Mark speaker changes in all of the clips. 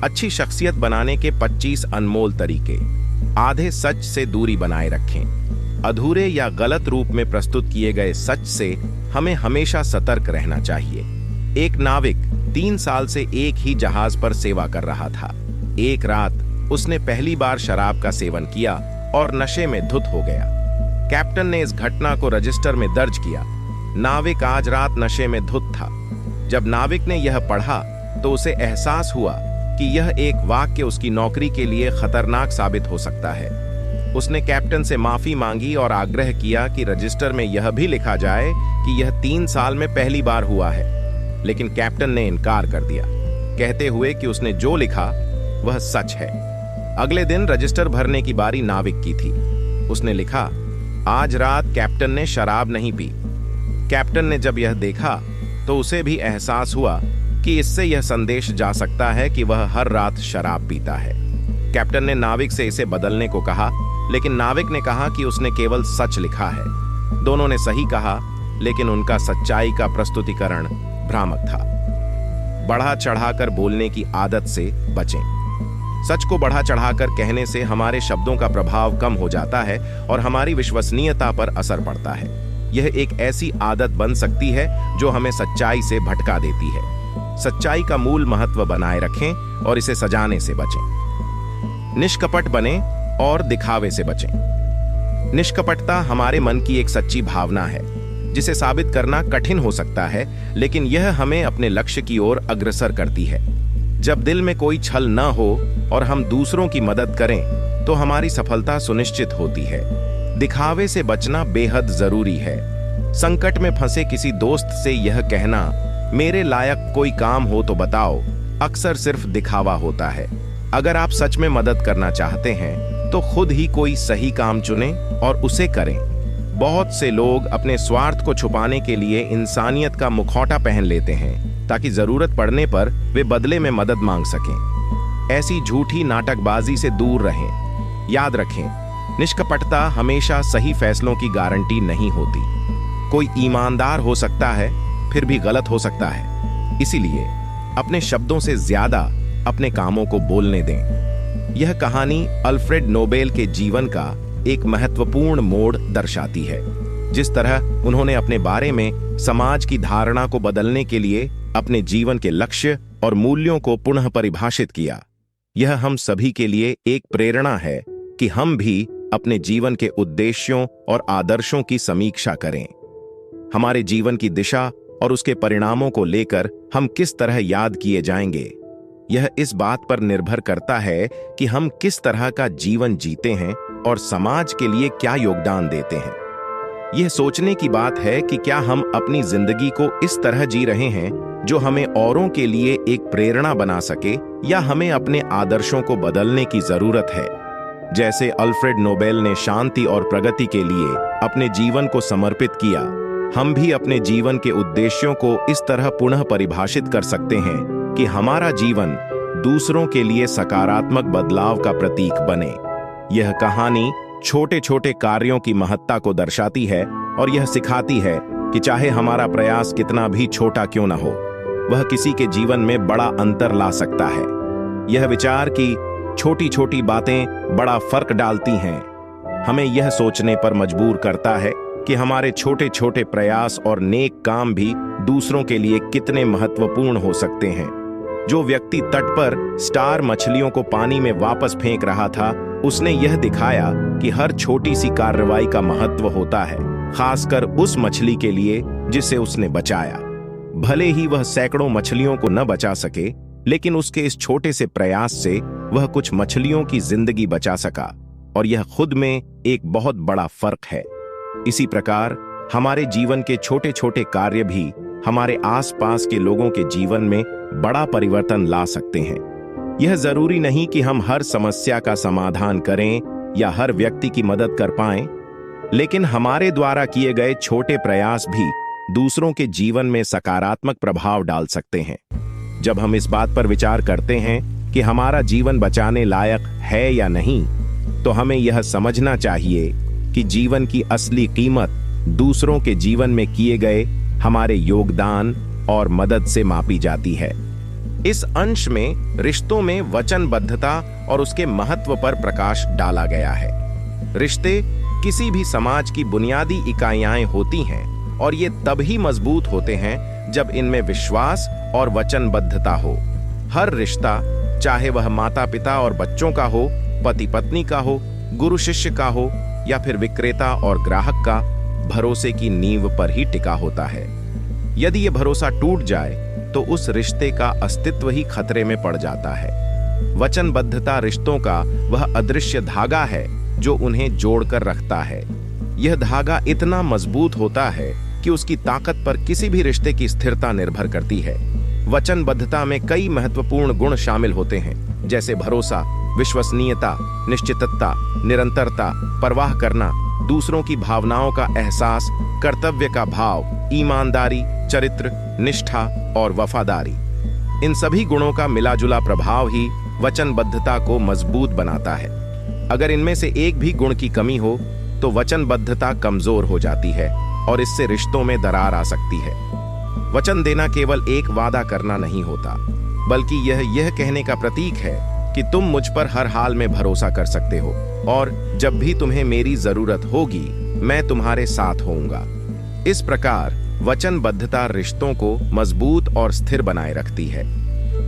Speaker 1: अच्छी शख्सियत बनाने के 25 अनमोल तरीके। आधे सच से दूरी बनाए रखें। अधूरे या गलत रूप में प्रस्तुत किए गए सच से हमें हमेशा सतर्क रहना चाहिए। एक नाविक 3 साल से एक ही जहाज पर सेवा कर रहा था। एक रात उसने पहली बार शराब का सेवन किया और नशे में धुत हो गया। कैप्टन ने इस घटना को रजिस्टर में दर्ज किया। नाविक आज रात नशे में धुत था। जब नाविक ने यह पढ़ा तो उसे एहसास हुआ कि यह एक वाक्य उसकी नौकरी के लिए खतरनाक साबित हो सकता है। उसने कैप्टन से माफी मांगी और आग्रह किया कि रजिस्टर में यह भी लिखा जाए कि यह 3 साल में पहली बार हुआ है, लेकिन कैप्टन ने इनकार कर दिया, कहते हुए कि उसने जो लिखा वह सच है। अगले दिन रजिस्टर भरने की बारी नाविक की थी। उसने लिखा, आज रात कैप्टन ने शराब नहीं पी। कैप्टन ने जब यह देखा तो उसे भी एहसास हुआ कि इससे यह संदेश जा सकता है कि वह हर रात शराब पीता है। कैप्टन ने नाविक से इसे बदलने को कहा, लेकिन नाविक ने कहा कि उसने केवल सच लिखा है। दोनों ने सही कहा, लेकिन उनका सच्चाई का प्रस्तुतिकरण भ्रामक था। बढ़ा चढ़ाकर बोलने की आदत से बचें। सच को बढ़ा चढ़ाकर कहने से हमारे शब्दों का प्रभाव कम हो जाता है और हमारी विश्वसनीयता पर असर पड़ता है। यह एक ऐसी आदत बन सकती है जो हमें सच्चाई से भटका देती है। सच्चाई का मूल महत्व बनाए रखें और इसे सजाने से बचें। निष्कपट बने और दिखावे से बचें। निष्कपटता हमारे मन की एक सच्ची भावना है जिसे साबित करना कठिन हो सकता है, लेकिन यह हमें अपने लक्ष्य की ओर अग्रसर करती है। जब दिल में कोई छल न हो और हम दूसरों की मदद करें तो हमारी सफलता सुनिश्चित होती है। दिखावे से बचना बेहद जरूरी है। संकट में फंसे किसी दोस्त से यह कहना, मेरे लायक कोई काम हो तो बताओ, अक्सर सिर्फ दिखावा होता है। अगर आप सच में मदद करना चाहते हैं तो खुद ही कोई सही काम चुनें और उसे करें। बहुत से लोग अपने स्वार्थ को छुपाने के लिए इंसानियत का मुखौटा पहन लेते हैं ताकि जरूरत पड़ने पर वे बदले में मदद मांग सकें। ऐसी झूठी नाटकबाजी से दूर रहें। याद रखें, निष्कपटता हमेशा सही फैसलों की गारंटी नहीं होती। कोई ईमानदार हो सकता है, फिर भी गलत हो सकता है। इसीलिए अपने शब्दों से ज्यादा अपने कामों को बोलने दें। यह कहानी अल्फ्रेड नोबेल के जीवन का एक महत्वपूर्ण मोड़ दर्शाती है। जिस तरह उन्होंने अपने बारे में समाज की धारणा को बदलने के लिए अपने जीवन के लक्ष्य और मूल्यों को पुनः परिभाषित किया। यह हम सभी के लिए एक प्रेरणा है कि हम भी अपने जीवन के उद्देश्यों और आदर्शों की समीक्षा करें। हमारे जीवन की दिशा और उसके परिणामों को लेकर हम किस तरह याद किए जाएंगे, यह इस बात पर निर्भर करता है कि हम किस तरह का जीवन जीते हैं और समाज के लिए क्या योगदान देते हैं। यह सोचने की बात है कि क्या हम अपनी जिंदगी को इस तरह जी रहे हैं जो हमें औरों के लिए एक प्रेरणा बना सके, या हमें अपने आदर्शों को बदलने की जरूरत है। जैसे अल्फ्रेड नोबेल ने शांति और प्रगति के लिए अपने जीवन को समर्पित किया, हम भी अपने जीवन के उद्देश्यों को इस तरह पुनः परिभाषित कर सकते हैं कि हमारा जीवन दूसरों के लिए सकारात्मक बदलाव का प्रतीक बने। यह कहानी छोटे छोटे कार्यों की महत्ता को दर्शाती है और यह सिखाती है कि चाहे हमारा प्रयास कितना भी छोटा क्यों न हो, वह किसी के जीवन में बड़ा अंतर ला सकता है। यह विचार कि छोटी छोटी बातें बड़ा फर्क डालती हैं, हमें यह सोचने पर मजबूर करता है कि हमारे छोटे छोटे प्रयास और नेक काम भी दूसरों के लिए कितने महत्वपूर्ण हो सकते हैं। जो व्यक्ति तट पर स्टार मछलियों को पानी में वापस फेंक रहा था, उसने यह दिखाया कि हर छोटी सी कार्रवाई का महत्व होता है, खासकर उस मछली के लिए जिसे उसने बचाया। भले ही वह सैकड़ों मछलियों को न बचा सके, लेकिन उसके इस छोटे से प्रयास से वह कुछ मछलियों की जिंदगी बचा सका, और यह खुद में एक बहुत बड़ा फर्क है। इसी प्रकार हमारे जीवन के छोटे छोटे कार्य भी हमारे आसपास के लोगों के जीवन में बड़ा परिवर्तन ला सकते हैं। यह जरूरी नहीं कि हम हर समस्या का समाधान करें या हर व्यक्ति की मदद कर पाएं, लेकिन हमारे द्वारा किए गए छोटे प्रयास भी दूसरों के जीवन में सकारात्मक प्रभाव डाल सकते हैं। जब हम इस बात पर विचार करते हैं कि हमारा जीवन बचाने लायक है या नहीं, तो हमें यह समझना चाहिए कि जीवन की असली कीमत दूसरों के जीवन में किए गए हमारे योगदान और मदद से मापी जाती है। इस अंश में रिश्तों में वचनबद्धता और उसके महत्व पर प्रकाश डाला गया है। रिश्ते किसी भी समाज की बुनियादी इकाइयां होती हैं और ये तभी मजबूत होते हैं जब इनमें विश्वास और वचनबद्धता हो। हर रिश्ता, चाहे वह माता पिता और बच्चों का हो, पति पत्नी का हो, गुरु शिष्य का हो या फिर विक्रेता और ग्राहक का, भरोसे की नींव पर ही टिका होता है। यदि यह भरोसा टूट जाए तो उस रिश्ते का अस्तित्व ही खतरे में पड़ जाता है। वचनबद्धता रिश्तों का वह अदृश्य धागा है जो उन्हें जोड़कर रखता है। यह धागा इतना मजबूत होता है कि उसकी ताकत पर किसी भी रिश्ते की स्थिरता निर्भर करती है। वचनबद्धता में कई महत्वपूर्ण गुण शामिल होते हैं, जैसे भरोसा, विश्वसनीयता, निश्चितता, निरंतरता, परवाह करना, दूसरों की भावनाओं का एहसास, कर्तव्य का भाव, ईमानदारी, चरित्र, निष्ठा और वफादारी। इन सभी गुणों का मिलाजुला प्रभाव ही वचनबद्धता को मजबूत बनाता है। अगर इनमें से एक भी गुण की कमी हो तो वचनबद्धता कमजोर हो जाती है और इससे रिश्तों में दरार आ सकती है। वचन देना केवल एक वादा करना नहीं होता, बल्कि यह कहने का प्रतीक है कि तुम मुझ पर हर हाल में भरोसा कर सकते हो और जब भी तुम्हें मेरी जरूरत होगी मैं तुम्हारे साथ होऊंगा। इस प्रकार वचनबद्धता रिश्तों को मजबूत और स्थिर बनाए रखती है।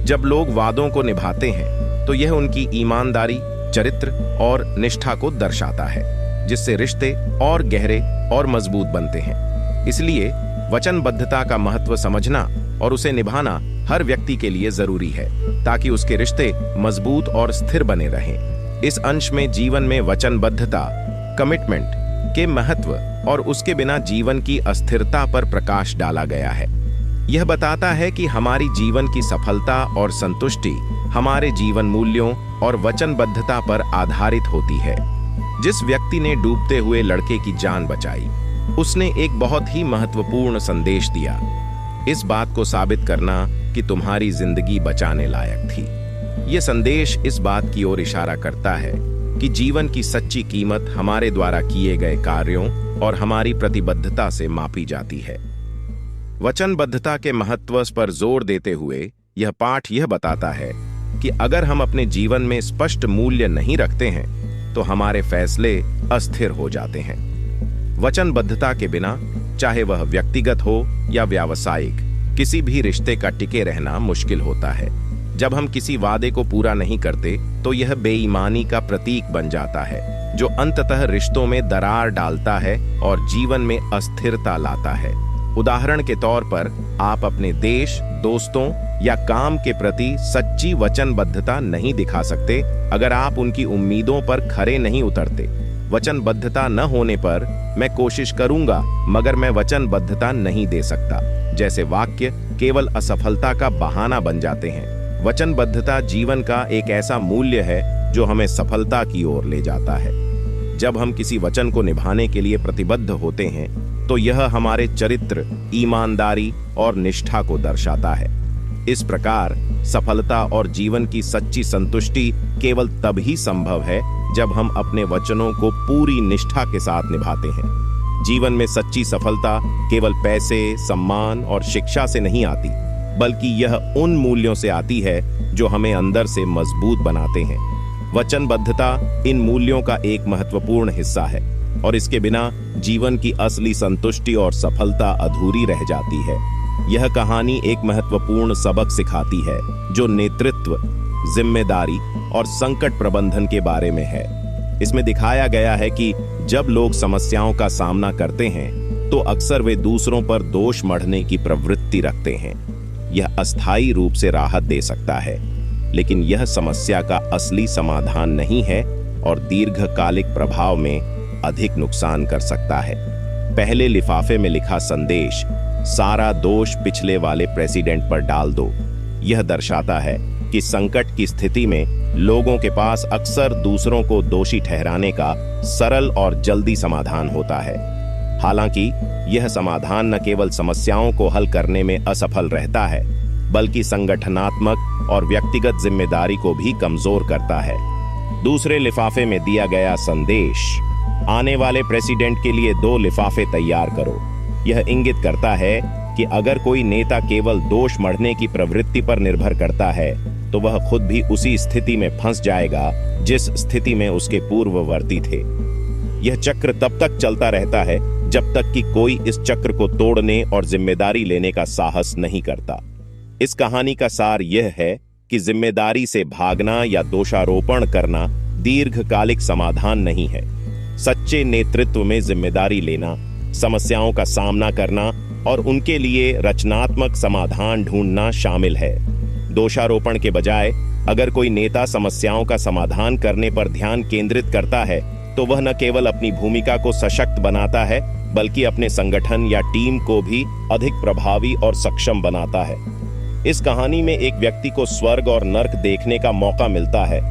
Speaker 1: जब लोग वादों को निभाते हैं तो यह उनकी ईमानदारी, चरित्र और निष्ठा को दर्शाता है, जिससे रिश्ते और गहरे और मजबूत बनते हैं। इसलिए वचनबद्धता का महत्व समझना और उसे निभाना हर व्यक्ति के लिए जरूरी है, ताकि उसके रिश्ते मजबूत और स्थिर बने रहें। इस अंश में जीवन में वचनबद्धता, कमिटमेंट के महत्व और उसके बिना जीवन की अस्थिरता पर प्रकाश डाला गया है। यह बताता है कि हमारी जीवन की सफलता और संतुष्टि हमारे जीवन मूल्यों और वचनबद्धता पर आधारित होती है। जिस व्यक्ति ने डूबते हुए लड़के की जान बचाई, उसने एक बहुत ही महत्वपूर्ण संदेश दिया, इस बात को साबित करना कि तुम्हारी जिंदगी बचाने लायक थी। यह संदेश इस बात की ओर इशारा करता है कि जीवन की सच्ची कीमत हमारे द्वारा किए गए कार्यों और हमारी प्रतिबद्धता से मापी जाती है। वचनबद्धता के महत्व पर जोर देते हुए यह पाठ यह बताता है कि अगर हम अपने जीवन में स्पष्ट मूल्य नहीं रखते हैं तो हमारे फैसले अस्थिर हो जाते हैं। वचनबद्धता के बिना, चाहे वह व्यक्तिगत हो या व्यावसायिक, किसी भी रिश्ते का टिके रहना मुश्किल होता है। जब हम किसी वादे को पूरा नहीं करते तो यह बेईमानी का प्रतीक बन जाता है, जो अंततः रिश्तों में दरार डालता है और जीवन में अस्थिरता लाता है। उदाहरण के तौर पर, आप अपने देश, दोस्तों या काम के प्रति सच्ची वचनबद्धता नहीं दिखा सकते अगर आप उनकी उम्मीदों पर खरे नहीं उतरते। वचनबद्धता न होने पर मैं कोशिश करूंगा मगर मैं वचनबद्धता नहीं दे सकता जैसे वाक्य केवल असफलता का बहाना बन जाते हैं। वचनबद्धता जीवन का एक ऐसा मूल्य है जो हमें सफलता की ओर ले जाता है। जब हम किसी वचन को निभाने के लिए प्रतिबद्ध होते हैं तो यह हमारे चरित्र, ईमानदारी और निष्ठा को दर्शाता है। इस प्रकार सफलता और जीवन की सच्ची संतुष्टि केवल तभी संभव है जब हम अपने वचनों को पूरी निष्ठा के साथ निभाते हैं। जीवन में सच्ची सफलता केवल पैसे, सम्मान और शिक्षा से नहीं आती, बल्कि यह उन मूल्यों से आती है जो हमें अंदर से मजबूत बनाते हैं। वचनबद्धता इन मूल्यों का एक महत्वपूर्ण हिस्सा है और इसके बिना जीवन की असली संतुष्टि और सफलता अधूरी रह जाती है। यह कहानी एक महत्वपूर्ण सबक सिखाती है जो नेतृत्व, जिम्मेदारी और संकट प्रबंधन के बारे में है। इसमें दिखाया गया है कि जब लोग समस्याओं का सामना करते हैं तो अक्सर वे दूसरों पर दोष मढ़ने की प्रवृत्ति रखते हैं। यह अस्थायी रूप से राहत दे सकता है, लेकिन यह समस्या का असली समाधान नहीं है और दीर्घकालिक प्रभाव में अधिक नुकसान कर सकता है। पहले लिफाफे में लिखा संदेश, सारा दोष पिछले वाले प्रेसिडेंट पर डाल दो, यह दर्शाता है कि संकट की स्थिति में लोगों के पास अक्सर दूसरों को दोषी ठहराने का सरल और जल्दी समाधान होता है। हालांकि यह समाधान न केवल समस्याओं को हल करने में असफल रहता है, बल्कि संगठनात्मक और व्यक्तिगत जिम्मेदारी को भी कमजोर करता है। दूसरे लिफाफे में दिया गया संदेश, आने वाले प्रेसिडेंट के लिए 2 लिफाफे तैयार करो, यह इंगित करता है कि अगर कोई नेता केवल दोष मढ़ने की प्रवृत्ति पर निर्भर करता है तो वह खुद भी उसी स्थिति में फंस जाएगा जिस स्थिति में उसके पूर्ववर्ती थे। यह चक्र तब तक चलता रहता है जब तक कि कोई इस चक्र को तोड़ने और जिम्मेदारी लेने का साहस नहीं करता। इस कहानी का सार यह है कि जिम्मेदारी से भागना या दोषारोपण करना दीर्घकालिक समाधान नहीं है। सच्चे नेतृत्व में जिम्मेदारी लेना, समस्याओं का सामना करना और उनके लिए रचनात्मक समाधान ढूंढना शामिल है। दोषारोपण के बजाय अगर कोई नेता समस्याओं का समाधान करने पर ध्यान केंद्रित करता है तो वह न केवल अपनी भूमिका को सशक्त बनाता है बल्कि अपने संगठन या टीम को भी अधिक प्रभावी और सक्षम बनाता है। इस कहानी में एक व्यक्ति को स्वर्ग और नर्क देखने का मौका मिलता है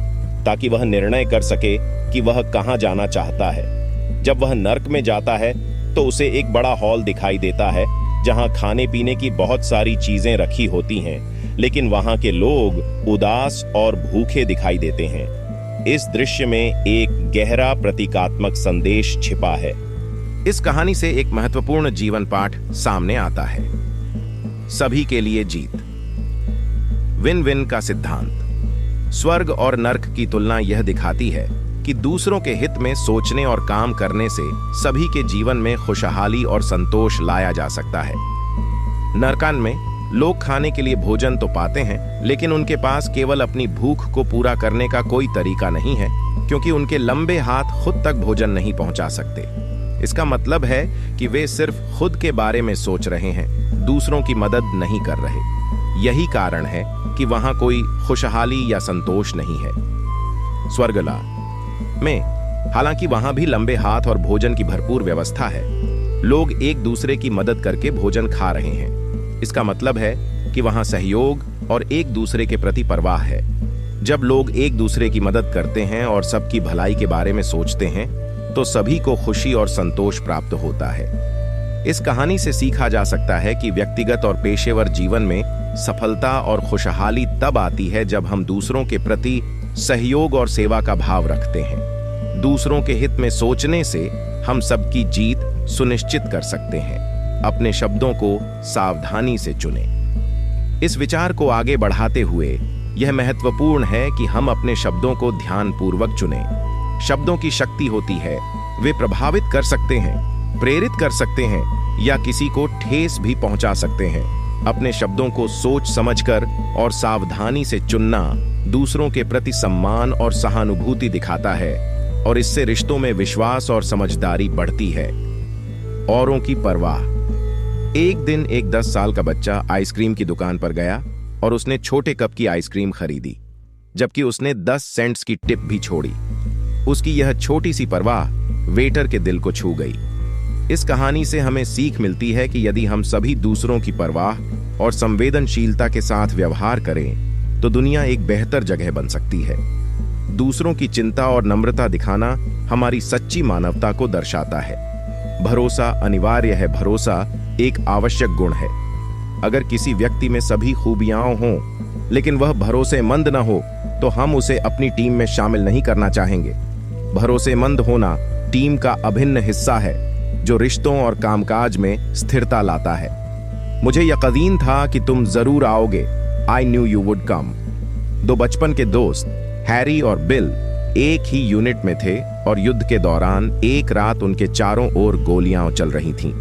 Speaker 1: ताकि वह निर्णय कर सके कि वह कहां जाना चाहता है। जब वह नर्क में जाता है तो उसे एक बड़ा हॉल दिखाई देता है जहां खाने पीने की बहुत सारी चीजें रखी होती हैं, लेकिन वहां के लोग उदास और भूखे दिखाई देते हैं। इस दृश्य में एक गहरा प्रतीकात्मक संदेश छिपा है। इस कहानी से एक महत्वपूर्ण जीवन पाठ सामने आता है। सभी के लिए जीत, विन विन का सिद्धांत। स्वर्ग और नर्क की तुलना यह दिखाती है कि दूसरों के हित में सोचने और काम करने से सभी के जीवन में खुशहाली और संतोष लाया जा सकता है। नरकान में लोग खाने के लिए भोजन तो पाते हैं, लेकिन उनके पास केवल अपनी भूख को पूरा करने का कोई तरीका नहीं है, क्योंकि उनके लंबे हाथ खुद तक भोजन नहीं पहुंचा सकते। इसका मतलब है कि वे सिर्फ खुद के बारे में सोच रहे हैं, दूसरों की मदद नहीं कर रहे। यही कारण है कि वहां कोई खुशहाली या संतोष नहीं है। स्वर्गला में हालांकि वहां भी लंबे हाथ और भोजन की भरपूर व्यवस्था है। लोग एक दूसरे की मदद करके भोजन खा रहे हैं। इसका मतलब है कि वहां सहयोग और एक दूसरे के प्रति परवाह है। जब लोग एक दूसरे की मदद करते हैं और सबकी भलाई के बारे में सोचते हैं तो सभी को खुशी और संतोष प्राप्त होता है। इस कहानी से सीखा जा सकता है कि व्यक्तिगत और पेशेवर जीवन में सफलता और खुशहाली तब आती है जब हम दूसरों के प्रति सहयोग और सेवा का भाव रखते हैं। दूसरों के हित में सोचने से हम सबकी जीत सुनिश्चित कर सकते हैं। अपने शब्दों को सावधानी से चुनें। इस विचार को आगे बढ़ाते हुए यह महत्वपूर्ण है कि हम अपने शब्दों को ध्यानपूर्वक चुनें। शब्दों की शक्ति होती है, वे प्रभावित कर सकते हैं, प्रेरित कर सकते हैं या किसी को ठेस भी पहुंचा सकते हैं। अपने शब्दों को सोच समझकर और सावधानी से चुनना दूसरों के प्रति सम्मान और सहानुभूति दिखाता है और इससे रिश्तों में विश्वास और समझदारी बढ़ती है। औरों की परवाह। एक दिन एक 10 साल का बच्चा आइसक्रीम की दुकान पर गया और उसने छोटे कप की आइसक्रीम खरीदी, जबकि उसने 10 सेंट्स की टिप भी छोड़ी। उसकी यह छोटी सी परवाह वेटर के दिल को छू गई। इस कहानी से हमें सीख मिलती है कि यदि हम सभी दूसरों की परवाह और संवेदनशीलता के साथ व्यवहार करें तो दुनिया एक बेहतर जगह बन सकती है। दूसरों की चिंता और नम्रता दिखाना हमारी सच्ची मानवता को दर्शाता है। भरोसा अनिवार्य है। भरोसा एक आवश्यक गुण है। अगर किसी व्यक्ति में सभी खूबियां हों लेकिन वह भरोसेमंद न हो तो हम उसे अपनी टीम में शामिल नहीं करना चाहेंगे। भरोसेमंद होना टीम का अभिन्न हिस्सा है जो रिश्तों और कामकाज में स्थिरता लाता है। मुझे यकीन था कि तुम जरूर आओगे। I knew you would come. दो बचपन के दोस्त हैरी और बिल एक ही यूनिट में थे और युद्ध के दौरान एक रात उनके चारों ओर गोलियां चल रही थीं।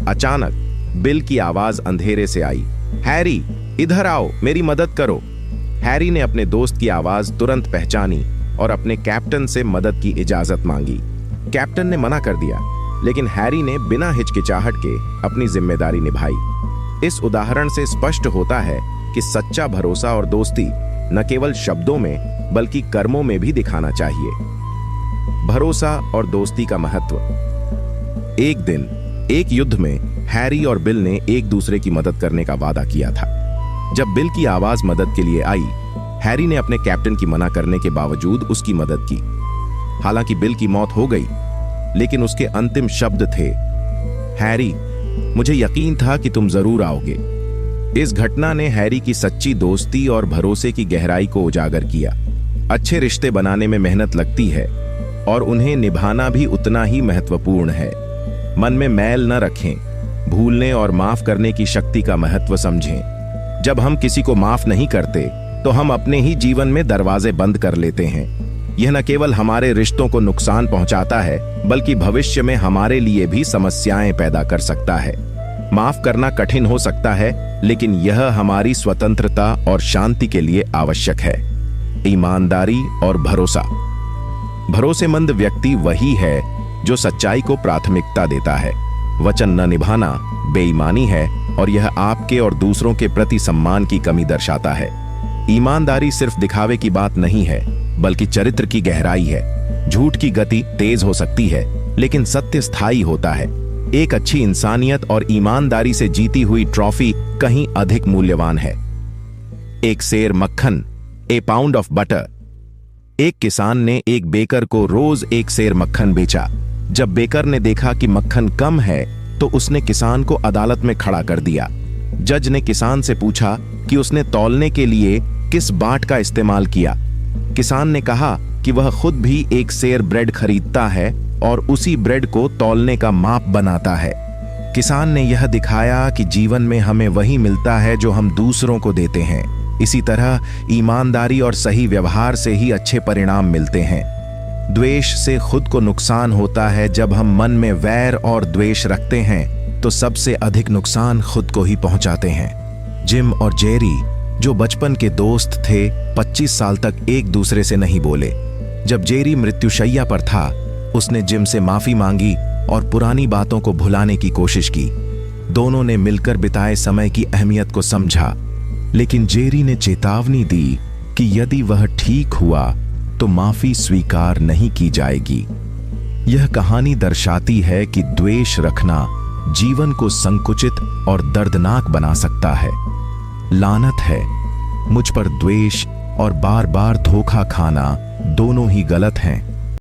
Speaker 1: अचानक बिल की आवाज अंधेरे से आई, हैरी इधर आओ, मेरी मदद करो। हैरी ने अपने दोस्त की आवाज तुरंत पहचानी और अपने कैप्टन से मदद की इजाजत मांगी। कैप्टन ने मना कर दिया, लेकिन हैरी ने बिना हिचकिचाहट के अपनी जिम्मेदारी निभाई। इस उदाहरण से स्पष्ट होता है कि सच्चा भरोसा और दोस्ती न केवल शब्दों में बल्कि कर्मों में भी दिखाना चाहिए। भरोसा और दोस्ती का महत्व। एक दिन एक युद्ध में हैरी और बिल ने एक दूसरे की मदद करने का वादा किया था। जब बिल की आवाज मदद के लिए आई, हैरी ने अपने कैप्टन की मना करने के बावजूद उसकी मदद की। हालांकि बिल की मौत हो गई, लेकिन उसके अंतिम शब्द थे, हैरी मुझे यकीन था कि तुम जरूर आओगे। इस घटना ने हैरी की सच्ची दोस्ती और भरोसे की गहराई को उजागर किया। अच्छे रिश्ते बनाने में मेहनत लगती है और उन्हें निभाना भी उतना ही महत्वपूर्ण है। मन में मैल न रखें। भूलने और माफ करने की शक्ति का महत्व समझें। जब हम किसी को माफ नहीं करते तो हम अपने ही जीवन में दरवाजे बंद कर लेते हैं। यह न केवल हमारे रिश्तों को नुकसान पहुंचाता है, बल्कि भविष्य में हमारे लिए भी समस्याएं पैदा कर सकता है। माफ करना कठिन हो सकता है, लेकिन यह हमारी स्वतंत्रता और शांति के लिए आवश्यक है। ईमानदारी और भरोसा। भरोसेमंद व्यक्ति वही है जो सच्चाई को प्राथमिकता देता है। वचन न निभाना बेईमानी है और यह आपके और दूसरों के प्रति सम्मान की कमी दर्शाता है। ईमानदारी सिर्फ दिखावे की बात नहीं है, बल्कि चरित्र की गहराई है। झूठ की गति तेज हो सकती है, लेकिन सत्य स्थायी होता है। एक अच्छी इंसानियत और ईमानदारी से जीती हुई ट्रॉफी कहीं अधिक मूल्यवान है। एक सेर मक्खन, ए पाउंड ऑफ बटर। एक किसान ने एक बेकर को रोज एक सेर मक्खन बेचा। जब बेकर ने देखा कि मक्खन कम है, तो उसने किसान को अदालत में खड़ा कर दिया। जज ने किसान से पूछा कि उसने तौलने के लिए किस बाट का इस्तेमाल किया। किसान ने कहा कि वह खुद भी एक सेर ब्रेड खरीदता है और उसी ब्रेड को तौलने का माप बनाता है। किसान ने यह दिखाया कि जीवन में हमें वही मिलता है जो हम दूसरों को देते हैं। इसी तरह ईमानदारी और सही व्यवहार से ही अच्छे परिणाम मिलते हैं। द्वेष से खुद को नुकसान होता है। जब हम मन में वैर और द्वेष रखते हैं तो सबसे अधिक नुकसान खुद को ही पहुंचाते हैं। जिम और जेरी जो बचपन के दोस्त थे, 25 साल तक एक दूसरे से नहीं बोले। जब जेरी मृत्युशैया पर था, उसने जिम से माफी मांगी और पुरानी बातों को भुलाने की कोशिश की। दोनों ने मिलकर बिताए समय की अहमियत को समझा, लेकिन जेरी ने चेतावनी दी कि यदि वह ठीक हुआ तो माफी स्वीकार नहीं की जाएगी। यह कहानी दर्शाती है कि द्वेष रखना जीवन को संकुचित और दर्दनाक बना सकता है। लानत है, मुझ पर द्वेष और बार बार धोखा खाना दोनों ही गलत हैं।